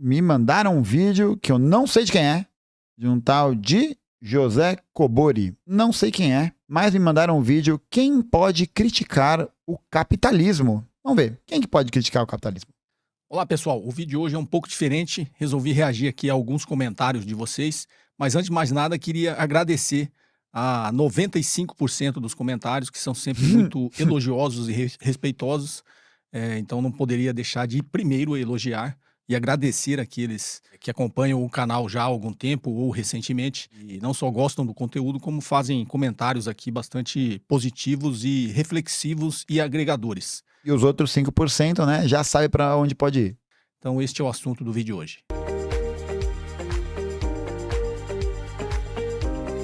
me mandaram um vídeo que eu não sei de quem é, de um tal de José Cobori. Não sei quem é, mas me mandaram um vídeo. Quem pode criticar o capitalismo? Vamos ver. Quem que pode criticar o capitalismo? Olá, pessoal. O vídeo de hoje é um pouco diferente. Resolvi reagir aqui a alguns comentários de vocês. Mas antes de mais nada, queria agradecer a 95% dos comentários, que são sempre muito elogiosos e respeitosos. Então não poderia deixar de primeiro elogiar e agradecer aqueles que acompanham o canal já há algum tempo ou recentemente e não só gostam do conteúdo, como fazem comentários aqui bastante positivos e reflexivos e agregadores. E os outros 5%, né, já sabe para onde pode ir. Então este é o assunto do vídeo de hoje.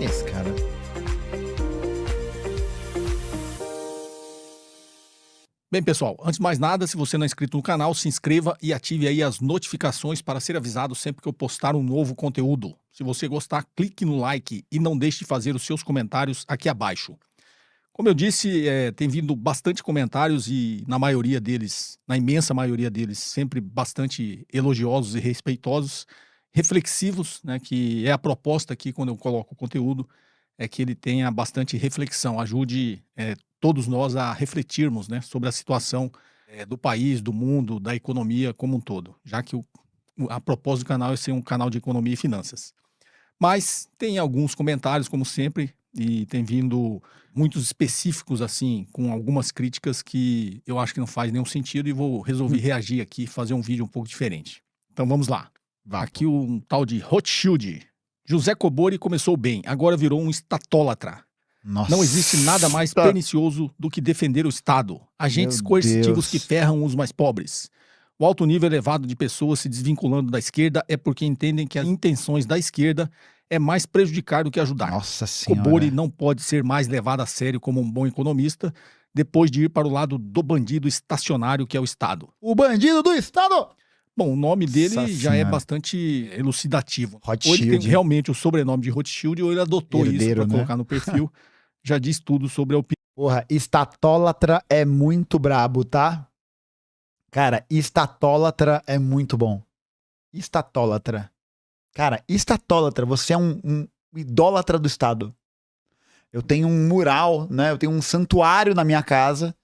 Esse cara. Bem, pessoal, antes de mais nada, se você não é inscrito no canal, se inscreva e ative aí as notificações para ser avisado sempre que eu postar um novo conteúdo. Se você gostar, clique no like e não deixe de fazer os seus comentários aqui abaixo. Como eu disse, tem vindo bastante comentários e na maioria deles, na imensa maioria deles, sempre bastante elogiosos e respeitosos, reflexivos, né, que é a proposta aqui quando eu coloco o conteúdo, é que ele tenha bastante reflexão, ajude todos nós a refletirmos, né, sobre a situação do país, do mundo, da economia como um todo, já que a propósito do canal é ser um canal de economia e finanças. Mas tem alguns comentários, como sempre, e tem vindo muitos específicos, assim, com algumas críticas que eu acho que não faz nenhum sentido e vou resolver reagir aqui e fazer um vídeo um pouco diferente. Então vamos lá. Aqui um tal de Rothschild. José Cobori começou bem, agora virou um estatólatra. Nossa. Não existe nada mais pernicioso do que defender o Estado. Agentes coercitivos que ferram os mais pobres. O alto nível elevado de pessoas se desvinculando da esquerda é porque entendem que as intenções da esquerda é mais prejudicar do que ajudar. Nossa Senhora. Cobori não pode ser mais levado a sério como um bom economista depois de ir para o lado do bandido estacionário que é o Estado. O bandido do Estado! Bom, o nome dele Nossa já Senhora. é bastante elucidativo. Rothschild. Ou ele tem realmente o sobrenome de Rothschild ou ele adotou isso Herdeiro, para né? colocar no perfil. Já diz tudo sobre a opinião. Porra, estatólatra é muito brabo, tá? Cara, estatólatra é muito bom. Estatólatra. Cara, estatólatra, você é um idólatra do Estado. Eu tenho um mural, né? Eu tenho um santuário na minha casa.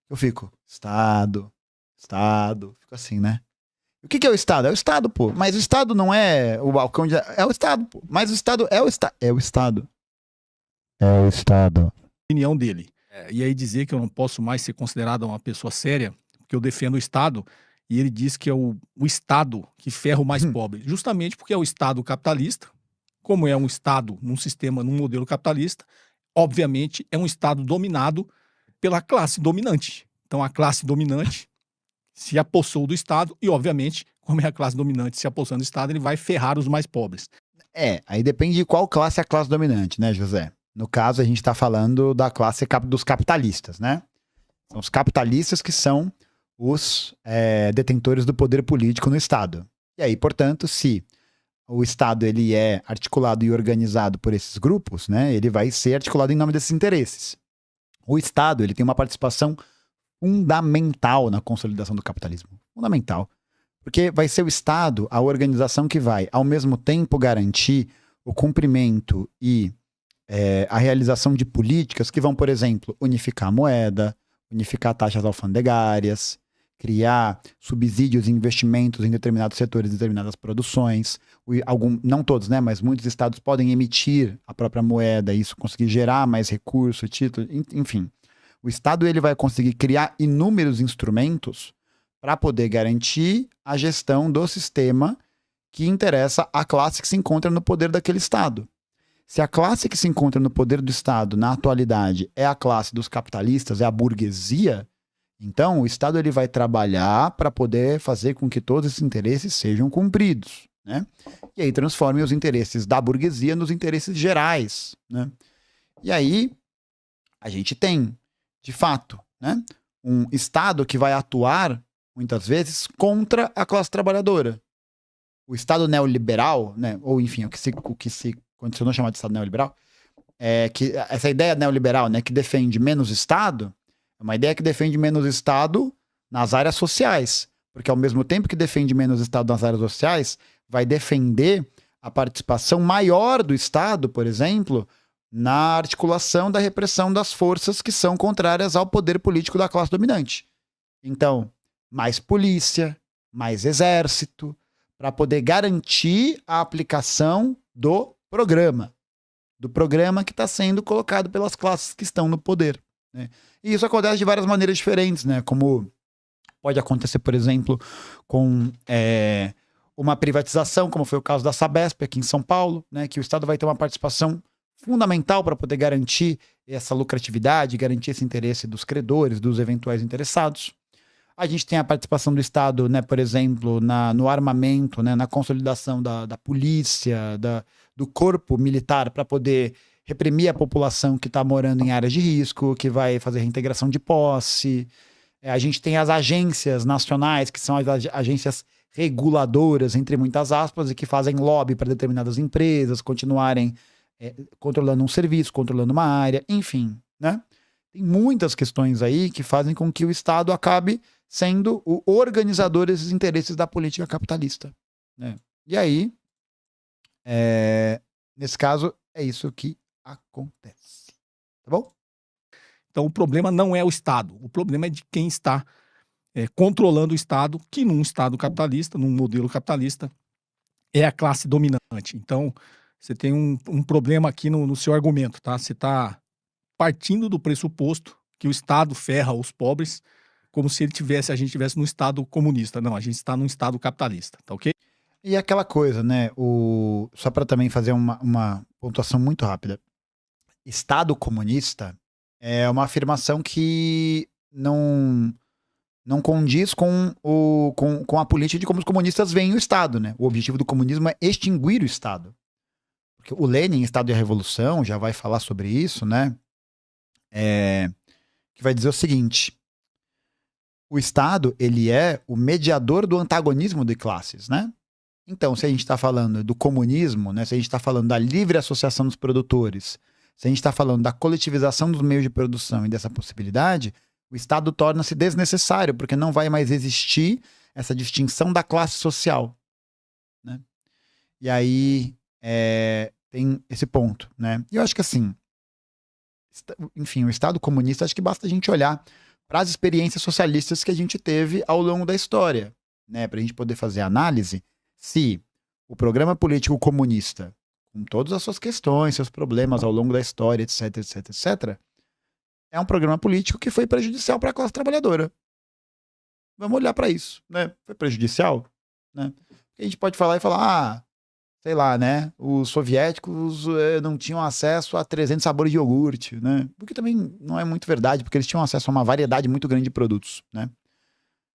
Eu fico, Estado. Fico assim, né? O que é o Estado? É o Estado, pô. Mas o Estado não é o balcão de... É o Estado, pô. Mas o Estado é o Estado. É o Estado. É o Estado. Opinião dele. E aí dizer que eu não posso mais ser considerado uma pessoa séria, porque eu defendo o Estado, e ele diz que é o Estado que ferra o mais pobre. Justamente porque é o Estado capitalista, como é um Estado num sistema, num modelo capitalista, obviamente é um Estado dominado pela classe dominante. Então a classe dominante se apossou do Estado e, obviamente, como é a classe dominante se apossando do Estado, ele vai ferrar os mais pobres. Aí depende de qual classe é a classe dominante, né, José? No caso, a gente tá falando da classe dos capitalistas, né? São os capitalistas que são os detentores do poder político no Estado. E aí, portanto, se o Estado ele é articulado e organizado por esses grupos, né, ele vai ser articulado em nome desses interesses. O Estado ele tem uma participação fundamental na consolidação do capitalismo. Fundamental. Porque vai ser o Estado, a organização que vai, ao mesmo tempo, garantir o cumprimento e a realização de políticas que vão, por exemplo, unificar a moeda, unificar taxas alfandegárias, criar subsídios e investimentos em determinados setores, determinadas produções. Não todos, né, mas muitos estados podem emitir a própria moeda, isso conseguir gerar mais recurso, título, enfim. O Estado ele vai conseguir criar inúmeros instrumentos para poder garantir a gestão do sistema que interessa à classe que se encontra no poder daquele Estado. Se a classe que se encontra no poder do Estado, na atualidade, é a classe dos capitalistas, é a burguesia, então o Estado ele vai trabalhar para poder fazer com que todos esses interesses sejam cumpridos, né? E aí transforme os interesses da burguesia nos interesses gerais, né? E aí a gente tem, de fato, né, um Estado que vai atuar, muitas vezes, contra a classe trabalhadora. O Estado neoliberal, né, ou enfim, o que se condicionou a chamar de Estado neoliberal, que essa ideia neoliberal, né, que defende menos Estado, é uma ideia que defende menos Estado nas áreas sociais, Porque ao mesmo tempo que defende menos Estado nas áreas sociais, vai defender a participação maior do Estado, por exemplo, na articulação da repressão das forças que são contrárias ao poder político da classe dominante. Então, mais polícia, mais exército, para poder garantir a aplicação do programa que está sendo colocado pelas classes que estão no poder, né? E isso acontece de várias maneiras diferentes, né? Como pode acontecer, por exemplo, com uma privatização, como foi o caso da Sabesp aqui em São Paulo, né? Que o Estado vai ter uma participação fundamental para poder garantir essa lucratividade, garantir esse interesse dos credores, dos eventuais interessados. A gente tem a participação do Estado, né, por exemplo, no armamento, né, na consolidação da polícia, do corpo militar para poder reprimir a população que está morando em áreas de risco, que vai fazer reintegração de posse. A gente tem as agências nacionais, que são as agências reguladoras, entre muitas aspas, e que fazem lobby para determinadas empresas continuarem controlando um serviço, controlando uma área, enfim, né? Tem muitas questões aí que fazem com que o Estado acabe sendo o organizador desses interesses da política capitalista, né? E aí, nesse caso, é isso que acontece. Tá bom? Então o problema não é o Estado, o problema é de quem está controlando o Estado, que num Estado capitalista, num modelo capitalista, é a classe dominante. Então, você tem um problema aqui no seu argumento, tá? Você está partindo do pressuposto que o Estado ferra os pobres como se a gente tivesse num Estado comunista. Não, a gente está num Estado capitalista, tá ok? E aquela coisa, né? Só para também fazer uma pontuação muito rápida. Estado comunista é uma afirmação que não condiz com a política de como os comunistas veem o Estado, né? O objetivo do comunismo é extinguir o Estado. Porque o Lenin, em Estado e a Revolução, já vai falar sobre isso, né? Que vai dizer o seguinte: o Estado, ele é o mediador do antagonismo de classes, né? Então, se a gente está falando do comunismo, né? Se a gente está falando da livre associação dos produtores, se a gente está falando da coletivização dos meios de produção e dessa possibilidade, o Estado torna-se desnecessário, porque não vai mais existir essa distinção da classe social, né? E aí tem esse ponto, né? E eu acho que assim, enfim, o Estado comunista, acho que basta a gente olhar para as experiências socialistas que a gente teve ao longo da história, né? Para a gente poder fazer análise se o programa político comunista, com todas as suas questões, seus problemas ao longo da história, etc, etc, etc, é um programa político que foi prejudicial para a classe trabalhadora. Vamos olhar para isso, né? Foi prejudicial, né? A gente pode falar sei lá, né? Os soviéticos não tinham acesso a 300 sabores de iogurte, né? Porque também não é muito verdade, porque eles tinham acesso a uma variedade muito grande de produtos, né?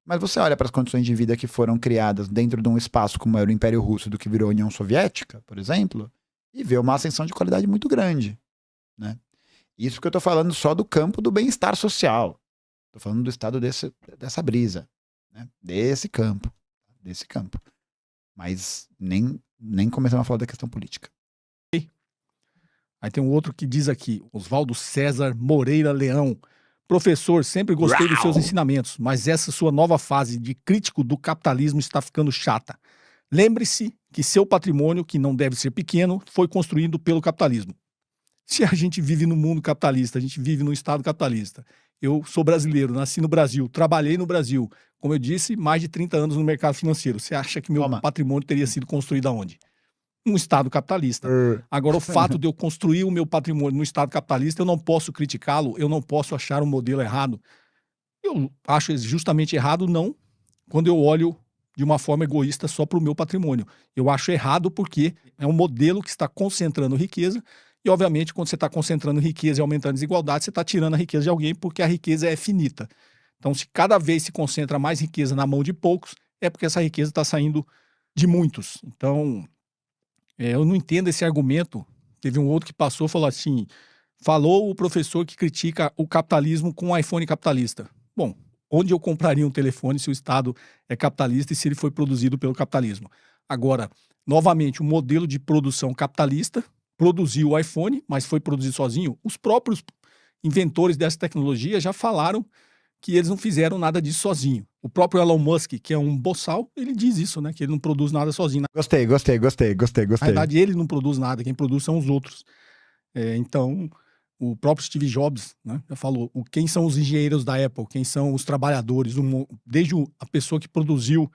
Mas você olha para as condições de vida que foram criadas dentro de um espaço como era o Império Russo, do que virou a União Soviética, por exemplo, e vê uma ascensão de qualidade muito grande, né? Isso que eu tô falando só do campo do bem-estar social. Tô falando do estado dessa brisa, né? Desse campo. Mas nem começamos a falar da questão política. Aí tem um outro que diz aqui, Oswaldo César Moreira Leão. Professor, sempre gostei dos seus ensinamentos, mas essa sua nova fase de crítico do capitalismo está ficando chata. Lembre-se que seu patrimônio, que não deve ser pequeno, foi construído pelo capitalismo. Se a gente vive no mundo capitalista, a gente vive num estado capitalista. Eu sou brasileiro, nasci no Brasil, trabalhei no Brasil. Como eu disse, mais de 30 anos no mercado financeiro. Você acha que meu patrimônio teria sido construído aonde? Num estado capitalista. Agora, o fato de eu construir o meu patrimônio no estado capitalista, eu não posso criticá-lo, eu não posso achar um modelo errado. Eu acho justamente errado, não, quando eu olho de uma forma egoísta só para o meu patrimônio. Eu acho errado porque é um modelo que está concentrando riqueza e, obviamente, quando você está concentrando riqueza e aumentando a desigualdade, você está tirando a riqueza de alguém porque a riqueza é finita. Então, se cada vez se concentra mais riqueza na mão de poucos, é porque essa riqueza está saindo de muitos. Então, eu não entendo esse argumento. Teve um outro que passou e falou assim, falou o professor que critica o capitalismo com um iPhone capitalista. Bom, onde eu compraria um telefone se o Estado é capitalista e se ele foi produzido pelo capitalismo? Agora, novamente, o modelo de produção capitalista produziu o iPhone, mas foi produzido sozinho. Os próprios inventores dessa tecnologia já falaram que eles não fizeram nada disso sozinho. O próprio Elon Musk, que é um boçal, ele diz isso, né? Que ele não produz nada sozinho. Gostei. Na verdade, ele não produz nada, quem produz são os outros. Então, o próprio Steve Jobs, né, já falou quem são os engenheiros da Apple, quem são os trabalhadores, desde a pessoa que produziu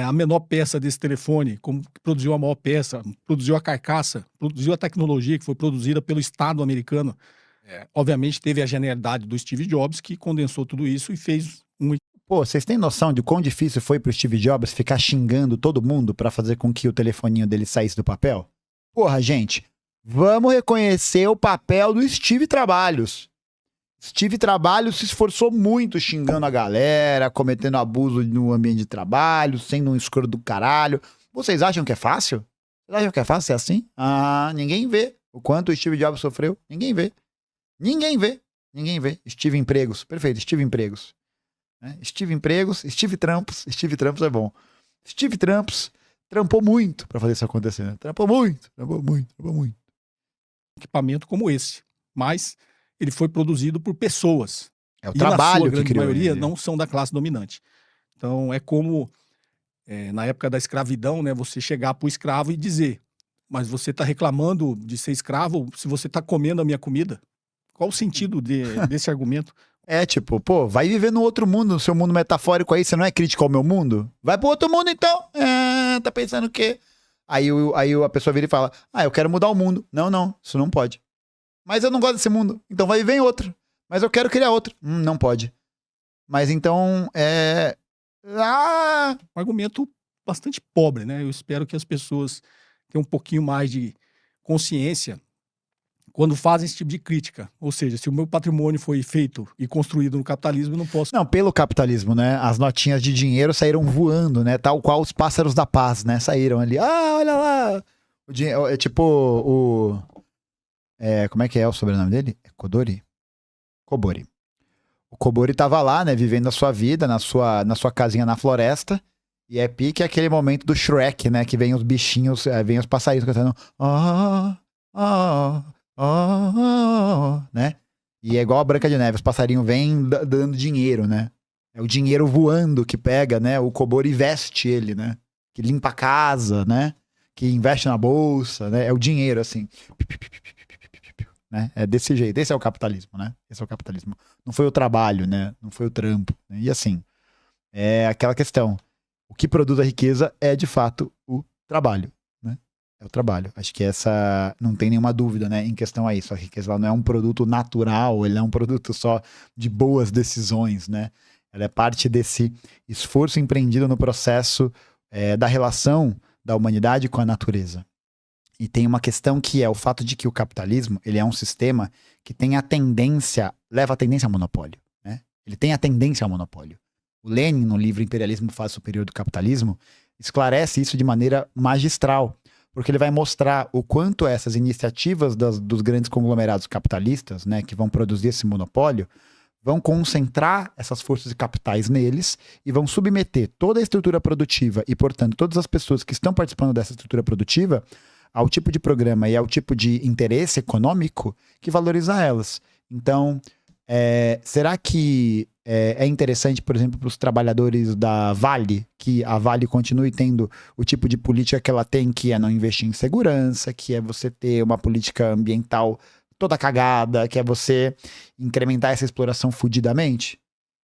a menor peça desse telefone, como que produziu a maior peça, produziu a carcaça, produziu a tecnologia que foi produzida pelo Estado americano. Obviamente teve a genialidade do Steve Jobs, que condensou tudo isso e fez Pô, vocês têm noção de quão difícil foi pro Steve Jobs ficar xingando todo mundo pra fazer com que o telefoninho dele saísse do papel? Porra, gente, vamos reconhecer o papel do Steve Trabalhos. Steve Trabalhos se esforçou muito xingando a galera, cometendo abuso no ambiente de trabalho, sendo um escroto do caralho. Vocês acham que é fácil? Vocês acham que é fácil ser assim? Ah, ninguém vê o quanto o Steve Jobs sofreu. Ninguém vê. Steve Empregos. Perfeito, Steve Empregos. Steve Empregos, Steve Trampos é bom. Steve Trampos trampou muito pra fazer isso acontecer, né? Trampou muito. Equipamento como esse, mas ele foi produzido por pessoas. É o trabalho que criou. A maioria não são da classe dominante. Então é como na época da escravidão, né? Você chegar pro escravo e dizer: mas você tá reclamando de ser escravo se você tá comendo a minha comida? Qual o sentido desse argumento? Tipo, pô, vai viver no outro mundo, no seu mundo metafórico aí, você não é crítico ao meu mundo? Vai pro outro mundo então. Tá pensando o quê? Aí a pessoa vira e fala: eu quero mudar o mundo. Não, isso não pode. Mas eu não gosto desse mundo, então vai viver em outro. Mas eu quero criar outro. Não pode. Mas então, Um argumento bastante pobre, né? Eu espero que as pessoas tenham um pouquinho mais de consciência quando fazem esse tipo de crítica. Ou seja, se o meu patrimônio foi feito e construído no capitalismo, eu não posso... Não, pelo capitalismo, né? As notinhas de dinheiro saíram voando, né? Tal qual os pássaros da paz, né? Saíram ali. Olha lá! O dinheiro, é tipo o... como é que é o sobrenome dele? É Kodori? Kobori. O Kobori tava lá, né? Vivendo a sua vida, na sua casinha na floresta. E pique aquele momento do Shrek, né? Que vem os bichinhos, vem os passarinhos cantando... né? E é igual a Branca de Neve, os passarinhos vêm dando dinheiro, né? É o dinheiro voando que pega, né? O Kobori veste ele, né? Que limpa a casa, né? Que investe na bolsa, né? É o dinheiro, assim. Né? É desse jeito. Esse é o capitalismo, né? Esse é o capitalismo. Não foi o trabalho, né? Não foi o trampo. Né? E assim, é aquela questão. O que produz a riqueza é, de fato, o trabalho. É o trabalho. Acho que essa não tem nenhuma dúvida, né, em questão a isso. A riqueza ela não é um produto natural, ele é um produto só de boas decisões, né? Ela é parte desse esforço empreendido no processo da relação da humanidade com a natureza. E tem uma questão que é o fato de que o capitalismo, ele é um sistema que tem leva a tendência ao monopólio, né? Ele tem a tendência ao monopólio. O Lenin, no livro Imperialismo, Fase Superior do Capitalismo, esclarece isso de maneira magistral. Porque ele vai mostrar o quanto essas iniciativas dos grandes conglomerados capitalistas, né, que vão produzir esse monopólio, vão concentrar essas forças de capitais neles e vão submeter toda a estrutura produtiva e, portanto, todas as pessoas que estão participando dessa estrutura produtiva ao tipo de programa e ao tipo de interesse econômico que valoriza elas. Então, será que é interessante, por exemplo, para os trabalhadores da Vale, que a Vale continue tendo o tipo de política que ela tem, que é não investir em segurança, que é você ter uma política ambiental toda cagada, que é você incrementar essa exploração fudidamente?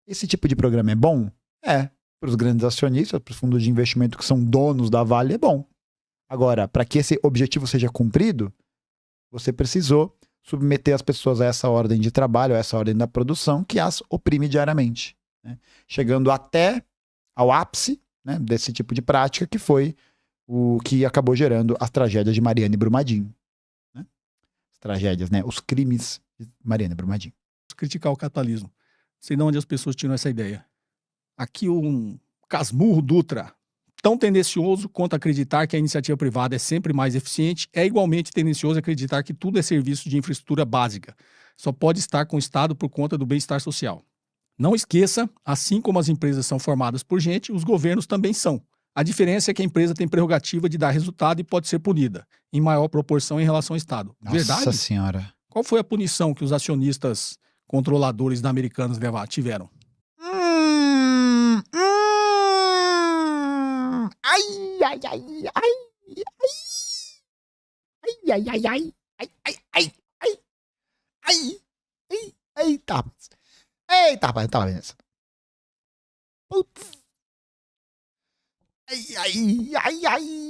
Esse tipo de programa é bom? Para os grandes acionistas, para os fundos de investimento que são donos da Vale, é bom. Agora, para que esse objetivo seja cumprido, você precisou submeter as pessoas a essa ordem de trabalho, a essa ordem da produção, que as oprime diariamente, né? Chegando até ao ápice, né, desse tipo de prática, que foi o que acabou gerando as tragédias de Mariana e Brumadinho. Né? As tragédias, né? Os crimes de Mariana e Brumadinho. Criticar o capitalismo. Não sei de onde as pessoas tiram essa ideia. Aqui um Casmurro Dutra, tão tendencioso quanto acreditar que a iniciativa privada é sempre mais eficiente, é igualmente tendencioso acreditar que tudo é serviço de infraestrutura básica. Só pode estar com o Estado por conta do bem-estar social. Não esqueça, assim como as empresas são formadas por gente, os governos também são. A diferença é que a empresa tem prerrogativa de dar resultado e pode ser punida, em maior proporção em relação ao Estado. Verdade? Nossa Senhora. Qual foi a punição que os acionistas controladores da Americanas tiveram? Ai, ai, ai, ai, ai, ai, ai, ai, ai, ai, ai, ai, ai, ai, eita, rapaz. Eita, rapaz, tava vendo isso. Putz. Ai, ai, ai,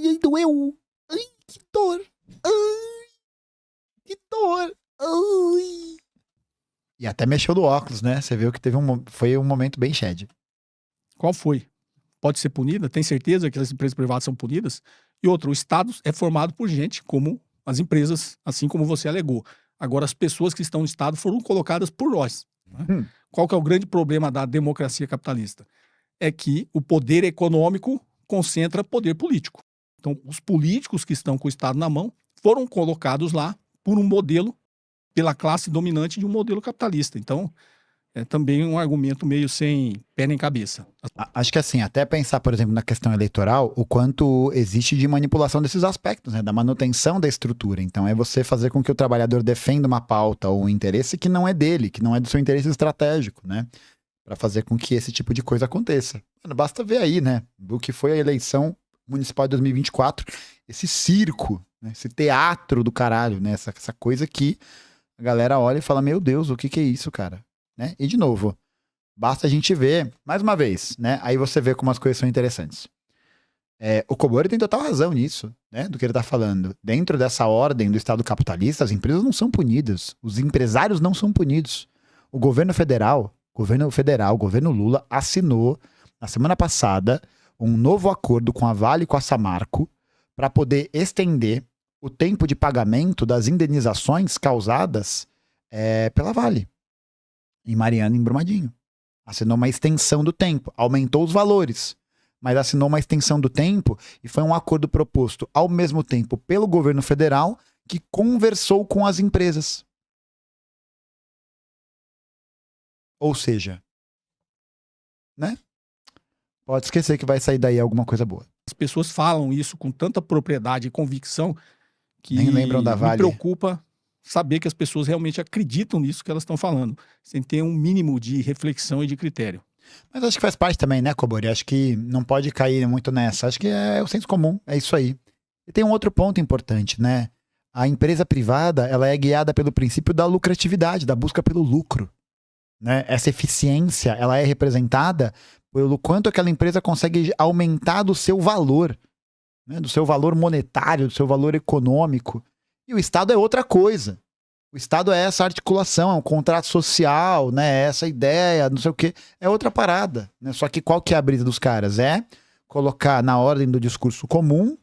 ai, doeu. Ai, que dor. Ai, que dor. Ai. E até mexeu no óculos, né? Você viu que foi um momento bem shed. Qual foi? Pode ser punida? Tem certeza que as empresas privadas são punidas? E outro, o Estado é formado por gente como as empresas, assim como você alegou. Agora, as pessoas que estão no Estado foram colocadas por nós. Né? Qual que é o grande problema da democracia capitalista? É que o poder econômico concentra poder político. Então, os políticos que estão com o Estado na mão foram colocados lá por um modelo, pela classe dominante de um modelo capitalista. Então, é também um argumento meio sem pé nem cabeça. Acho que assim, até pensar, por exemplo, na questão eleitoral, o quanto existe de manipulação desses aspectos, né? Da manutenção da estrutura. Então, é você fazer com que o trabalhador defenda uma pauta ou um interesse que não é dele, que não é do seu interesse estratégico, né? Para fazer com que esse tipo de coisa aconteça. Mano, basta ver aí, né? O que foi a eleição municipal de 2024, esse circo, né? Esse teatro do caralho, né? Essa coisa que a galera olha e fala, meu Deus, o que é isso, cara? Né? E de novo, basta a gente ver, mais uma vez, né? Aí você vê como as coisas são interessantes. O Cobori tem total razão nisso, né? Do que ele tá falando. Dentro dessa ordem do Estado capitalista, as empresas não são punidas. Os empresários não são punidos. O governo federal, o governo Lula, assinou, na semana passada, um novo acordo com a Vale e com a Samarco para poder estender o tempo de pagamento das indenizações causadas pela Vale, em Mariana e em Brumadinho. Assinou uma extensão do tempo, aumentou os valores, mas assinou uma extensão do tempo e foi um acordo proposto ao mesmo tempo pelo governo federal que conversou com as empresas. Ou seja, né? Pode esquecer que vai sair daí alguma coisa boa. As pessoas falam isso com tanta propriedade e convicção que Nem lembram da Vale. Me preocupa saber que as pessoas realmente acreditam nisso que elas estão falando, sem ter um mínimo de reflexão e de critério. Mas acho que faz parte também, né, Cobori? Acho que não pode cair muito nessa. Acho que é o senso comum, é isso aí. E tem um outro ponto importante, né? A empresa privada, ela é guiada pelo princípio da lucratividade, da busca pelo lucro. Né? Essa eficiência, ela é representada pelo quanto aquela empresa consegue aumentar do seu valor, né? Do seu valor monetário, do seu valor econômico. E o Estado é outra coisa. O Estado é essa articulação, é um contrato social, né? Essa ideia, não sei o quê. É outra parada. Né? Só que qual que é a brisa dos caras? É colocar na ordem do discurso comum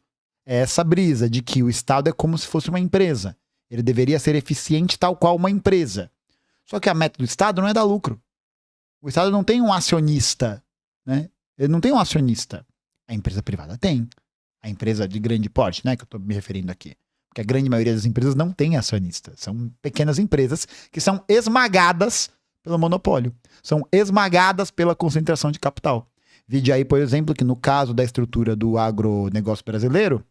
essa brisa de que o Estado é como se fosse uma empresa. Ele deveria ser eficiente tal qual uma empresa. Só que a meta do Estado não é dar lucro. O Estado não tem um acionista, né? Ele não tem um acionista. A empresa privada tem. A empresa de grande porte, né? Que eu estou me referindo aqui. Porque a grande maioria das empresas não tem acionista. São pequenas empresas que são esmagadas pelo monopólio. São esmagadas pela concentração de capital. Vide aí, por exemplo, que no caso da estrutura do agronegócio brasileiro,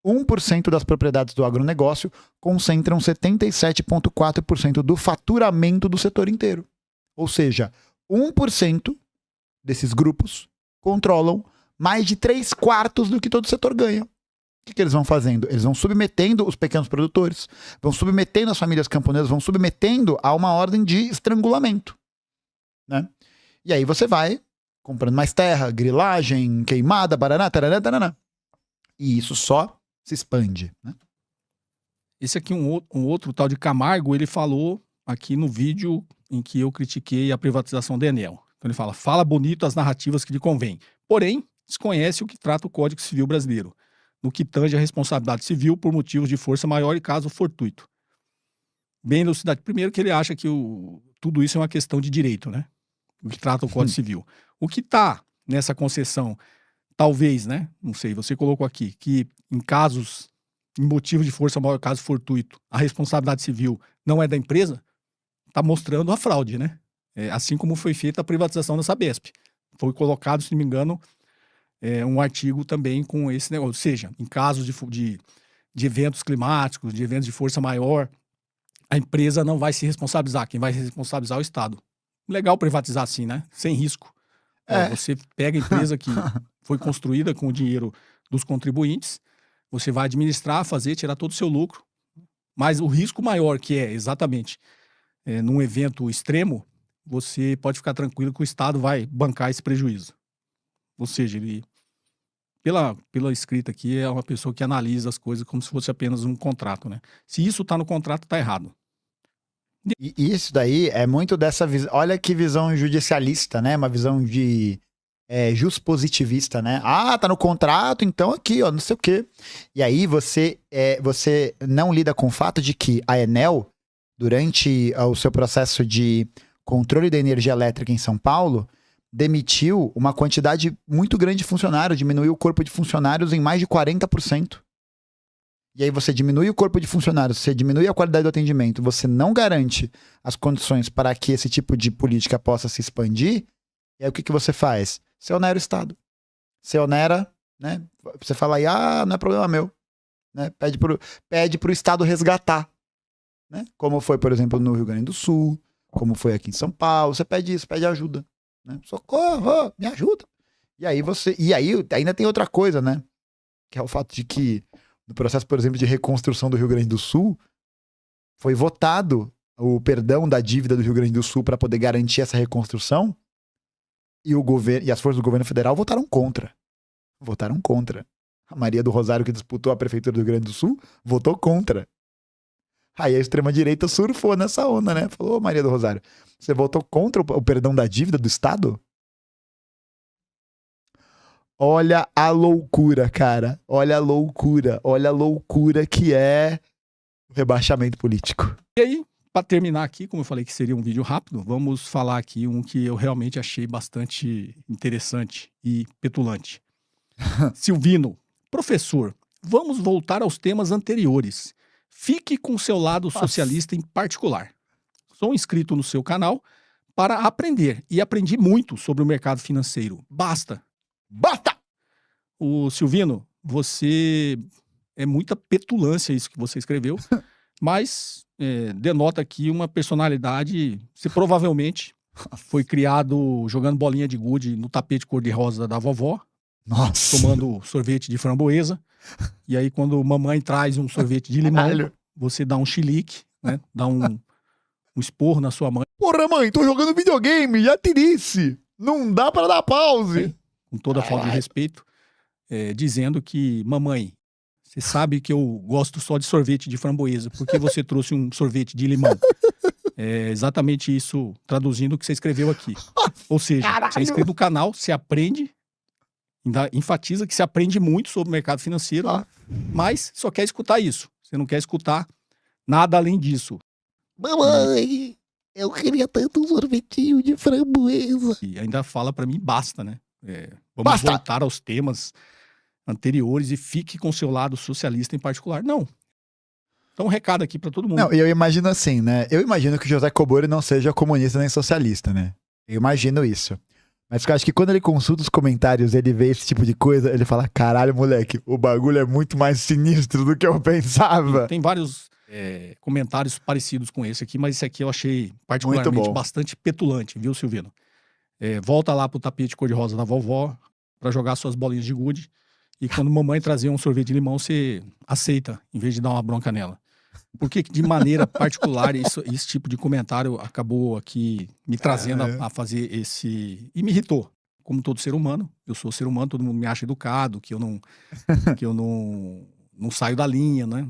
1% das propriedades do agronegócio concentram 77,4% do faturamento do setor inteiro. Ou seja, 1% desses grupos controlam mais de 3/4 do que todo o setor ganha. O que eles vão fazendo? Eles vão submetendo os pequenos produtores, vão submetendo as famílias camponesas, vão submetendo a uma ordem de estrangulamento. Né? E aí você vai comprando mais terra, grilagem, queimada, baraná, tarará, tarará. E isso só se expande. Né? Esse aqui, um outro tal de Camargo, ele falou aqui no vídeo em que eu critiquei a privatização da Enel. Então ele fala bonito as narrativas que lhe convém, porém desconhece o que trata o Código Civil brasileiro, no que tange a responsabilidade civil por motivos de força maior e caso fortuito. Bem elucidado. Primeiro que ele acha que tudo isso é uma questão de direito, né? O que trata o Código Civil. O que está nessa concessão, talvez, né? Não sei, você colocou aqui, que em motivo de força maior, caso fortuito, a responsabilidade civil não é da empresa, está mostrando a fraude, né? Assim como foi feita a privatização da Sabesp. Foi colocado, se não me engano, um artigo também com esse negócio. Ou seja, em casos de eventos climáticos, de eventos de força maior, a empresa não vai se responsabilizar. Quem vai se responsabilizar é o Estado. Legal privatizar assim, né? Sem risco. Você pega a empresa que foi construída com o dinheiro dos contribuintes, você vai administrar, fazer, tirar todo o seu lucro, mas o risco maior que é exatamente num evento extremo, você pode ficar tranquilo que o Estado vai bancar esse prejuízo. Ou seja, ele, pela escrita aqui, é uma pessoa que analisa as coisas como se fosse apenas um contrato, né? Se isso está no contrato, está errado. E isso daí é muito dessa visão. Olha que visão judicialista, né? Uma visão de juspositivista, né? Ah, tá no contrato, então aqui, ó, não sei o quê. E aí você não lida com o fato de que a Enel, durante o seu processo de controle da energia elétrica em São Paulo, demitiu uma quantidade muito grande de funcionários, diminuiu o corpo de funcionários em mais de 40%. E aí você diminui o corpo de funcionários, você diminui a qualidade do atendimento, você não garante as condições para que esse tipo de política possa se expandir, e aí o que você faz? Você onera o Estado. Você onera, né? Você fala aí, não é problema meu. Né? Pede pro Estado resgatar. Né? Como foi, por exemplo, no Rio Grande do Sul, como foi aqui em São Paulo, você pede isso, pede ajuda. Né? Socorro, me ajuda. E aí ainda tem outra coisa, né? Que é o fato de que no processo, por exemplo, de reconstrução do Rio Grande do Sul, foi votado o perdão da dívida do Rio Grande do Sul para poder garantir essa reconstrução, e o governo e as forças do governo federal votaram contra. Votaram contra. A Maria do Rosário, que disputou a prefeitura do Rio Grande do Sul, votou contra. Aí a extrema-direita surfou nessa onda, né? Falou, ô Maria do Rosário, você votou contra o perdão da dívida do Estado? Olha a loucura, cara. Olha a loucura que é o rebaixamento político. E aí, para terminar aqui, como eu falei que seria um vídeo rápido, vamos falar aqui um que eu realmente achei bastante interessante e petulante. Silvino, professor, vamos voltar aos temas anteriores. Fique com seu lado socialista em particular. Sou inscrito no seu canal para aprender e aprendi muito sobre o mercado financeiro. Basta! O Silvino, você é muita petulância isso que você escreveu, mas denota aqui uma personalidade. Você provavelmente foi criado jogando bolinha de gude no tapete cor-de-rosa da vovó. Nossa. Tomando sorvete de framboesa. E aí, quando mamãe traz um sorvete de limão, você dá um chilique, né? Dá um esporro na sua mãe. Porra, mãe, tô jogando videogame, já te disse. Não dá pra dar pause. Com toda a falta de respeito, dizendo que, mamãe, você sabe que eu gosto só de sorvete de framboesa, por que você trouxe um sorvete de limão? É exatamente isso, traduzindo o que você escreveu aqui. Ou seja, você é inscrito no canal, você aprende, ainda enfatiza que se aprende muito sobre o mercado financeiro, mas só quer escutar isso. Você não quer escutar nada além disso. Mamãe, eu queria tanto um sorvetinho de framboesa. E ainda fala pra mim, basta, né? Vamos voltar aos temas anteriores e fique com seu lado socialista em particular. Não. Então, um recado aqui pra todo mundo. Não, eu imagino assim, né? Eu imagino que o José Cobori não seja comunista nem socialista, né? Eu imagino isso. Mas eu acho que quando ele consulta os comentários, ele vê esse tipo de coisa, ele fala, caralho, moleque, o bagulho é muito mais sinistro do que eu pensava. Tem vários comentários parecidos com esse aqui, mas esse aqui eu achei particularmente bastante petulante, viu, Silvino? Volta lá pro tapete cor-de-rosa da vovó pra jogar suas bolinhas de gude, e quando mamãe trazer um sorvete de limão, você aceita, em vez de dar uma bronca nela. Porque de maneira particular esse tipo de comentário acabou aqui me trazendo a fazer esse... E me irritou. Como todo ser humano, eu sou ser humano, todo mundo me acha educado, que eu não saio da linha, né?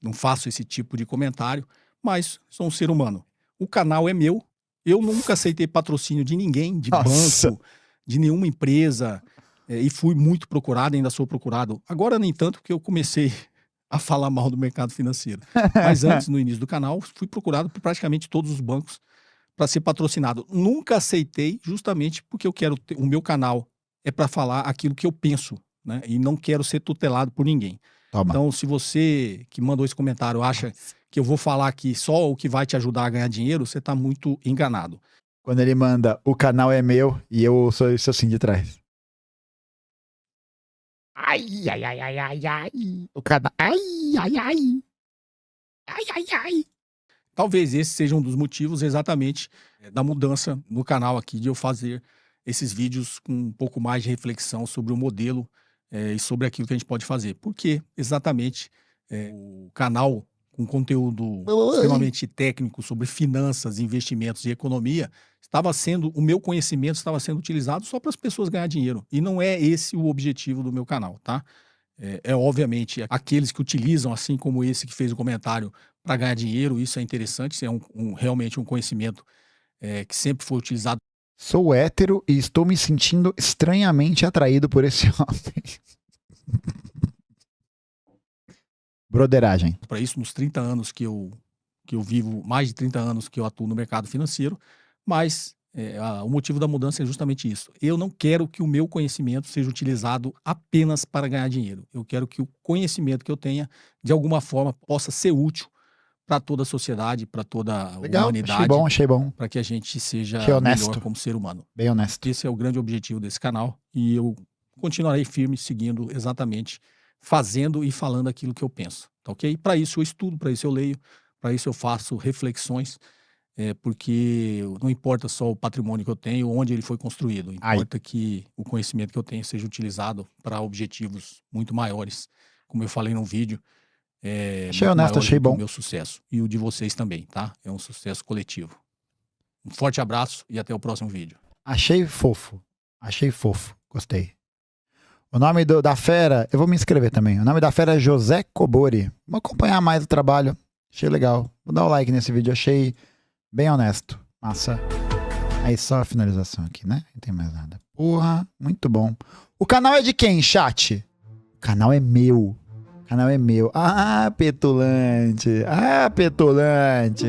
Não faço esse tipo de comentário, mas sou um ser humano. O canal é meu, eu nunca aceitei patrocínio de ninguém, de banco, de nenhuma empresa, e fui muito procurado, ainda sou procurado. Agora nem tanto, porque eu comecei a falar mal do mercado financeiro. Mas antes, no início do canal, fui procurado por praticamente todos os bancos para ser patrocinado. Nunca aceitei, justamente porque eu quero o meu canal é para falar aquilo que eu penso, né? E não quero ser tutelado por ninguém. Toma. Então, se você que mandou esse comentário acha que eu vou falar aqui só o que vai te ajudar a ganhar dinheiro, você está muito enganado. Quando ele manda, o canal é meu e eu sou isso assim de trás. Ai. O canal. Ai. Talvez esse seja um dos motivos exatamente da mudança no canal aqui, de eu fazer esses vídeos com um pouco mais de reflexão sobre o modelo e sobre aquilo que a gente pode fazer. Porque exatamente o canal com conteúdo extremamente técnico sobre finanças, investimentos e economia, o meu conhecimento estava sendo utilizado só para as pessoas ganhar dinheiro. E não é esse o objetivo do meu canal, tá? Obviamente aqueles que utilizam, assim como esse que fez o comentário, para ganhar dinheiro, isso é interessante, isso é realmente um conhecimento que sempre foi utilizado. Sou hétero e estou me sentindo estranhamente atraído por esse homem. Broderagem. Para isso, nos 30 anos que eu vivo, mais de 30 anos que eu atuo no mercado financeiro, mas o motivo da mudança é justamente isso. Eu não quero que o meu conhecimento seja utilizado apenas para ganhar dinheiro. Eu quero que o conhecimento que eu tenha, de alguma forma, possa ser útil para toda a sociedade, para toda a humanidade. Achei bom. Para que a gente seja honesto. melhor como ser humano. Bem honesto. Esse é o grande objetivo desse canal e eu continuarei firme, seguindo exatamente, fazendo e falando aquilo que eu penso, tá ok? Para isso eu estudo, para isso eu leio, para isso eu faço reflexões, porque não importa só o patrimônio que eu tenho, onde ele foi construído, importa que o conhecimento que eu tenho seja utilizado para objetivos muito maiores, como eu falei no vídeo, achei honesto, achei bom. O meu sucesso e o de vocês também, tá? É um sucesso coletivo. Um forte abraço e até o próximo vídeo. Achei fofo, gostei. O nome da fera, eu vou me inscrever também. O nome da fera é José Cobori. Vamos acompanhar mais o trabalho. Achei legal. Vou dar um like nesse vídeo, achei bem honesto. Massa. Aí só a finalização aqui, né? Não tem mais nada. Porra, muito bom. O canal é de quem, chat? O canal é meu. O canal é meu. Ah, petulante. Ah, petulante.